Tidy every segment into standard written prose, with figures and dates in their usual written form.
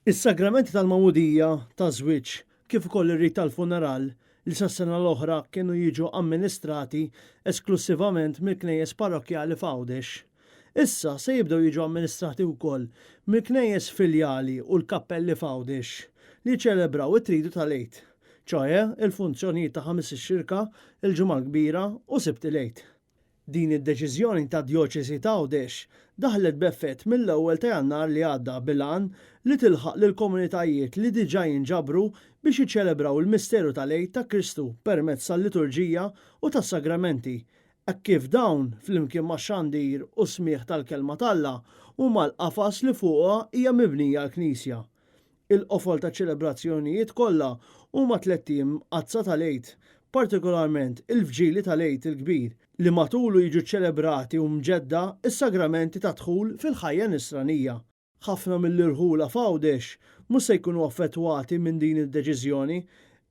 Is-sagramenti tal-mawudija, taż-żwieġ, kif ukoll ir-rit tal-funeral li sas-sena l-oħra kienu jiġu amministrati esklusivament mill-knejjes parrokjali f'Għawdex. Issa se jibdew jiġu amministrati wkoll mill-knejjes filjali u l-kappelli f'Għawdex li ċelebraw it-tridu tal-Għid, ċoħe il-funzjonijiet ta' ħamis ix-xirka, il-ġimgħa l-kbira u sibt il-Għid. Din id-deċiżjoni ta' Djoċesi ta' Għawdex daħlet b'effett mill-ewwel ta' Jannar li għadda bil-għan li tilħaq lil komunitajiet li diġà jinġabru biex jiċċelebraw il-misteru tal-Għid ta' Kristu permezz tal-liturġija u tas-sagramenti, hekk kif dawn flimkien ma' xandir u smigħ tal-kelma t'Alla huma l-qafas li fuqha hija mibnija l-Knisja. Il-qofol ta' ċelebrazzjonijiet kollha huma tliet ijiem qazza tal-Għid, partikolarment il-fġieli tal-Għid il-kbir li matulu jiġu ċelebrati u mġedda is-sagramenti ta' dħul fil-ħajja nisranija. Ħafna mill-irħula f'Għawdex mhux se jkunu affettwati minn din id-deċiżjoni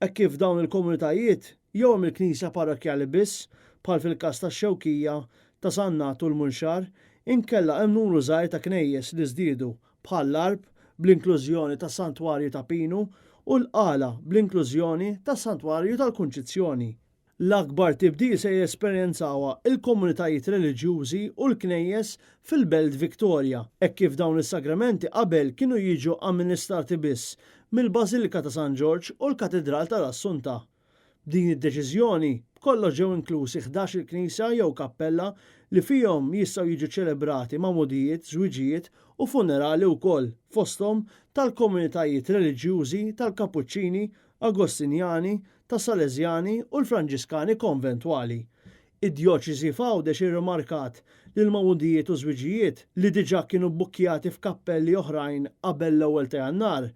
hekk kif dawn il-komunitajiet jew mill-Knisja parrokjali biss bħal fil-każ tax-Xewkija ta' Sannat u l-Munxar inkella hemm numru żgħir ta' knejjes li żdiedu bħal l-Arb bl-inklużjoni tas-Santwarju ta' Pinu u l-Qala bl-inklużjoni tas-Santwarju tal-Kunċizzjoni. L-akbar tibdil se jesperjenzawha il-komunitajiet reliġjużi u l-knejjes fil-Belt Victoria, hekk kif dawn is-sagramenti qabel kienu jiġu amministrati biss mill-Bażilika ta' San George u l-Katedral tal-Assunta. Din id-deċiżjoni kollox ġew inklużi 11 il-knisja jew kappella li fihom jistgħu jiġu ċelebrati magħmudijiet, żwiġijiet u funerali wkoll fosthom tal-komunitajiet reliġjużi tal-Kapuċċini, Agostinjani, ta' Salesjani u l-Franġiskani konventwali. Id-Djoċesi f'Għawdex irrimarkat li l-magħmudijiet u żwiġijiet li diġà kienu bbukkjati f'kappelli oħrajn qabel l-ewwel ta' Jannar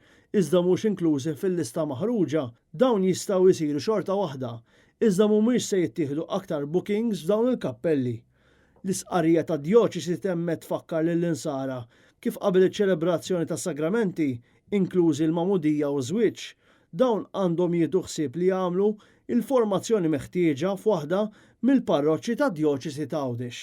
iżda mhux inklużi fil-lista maħruġa, dawn jistgħu jsiru xorta waħda, iżda mhumiex se jittieħdu aktar bookings f'dawn il-kappelli. L-isqarrija tad-Djoċesi temmet tfakkar lill-insara kif qabel iċ-ċelebrazzjoni tas-sagramenti, inklużi l-magħmudija u żwieġ, dawn għandhom jieħdu ħsieb li jagħmlu il-formazzjoni meħtieġa f'waħda mill-parroċċi tad-Djoċesi ta' Għawdex.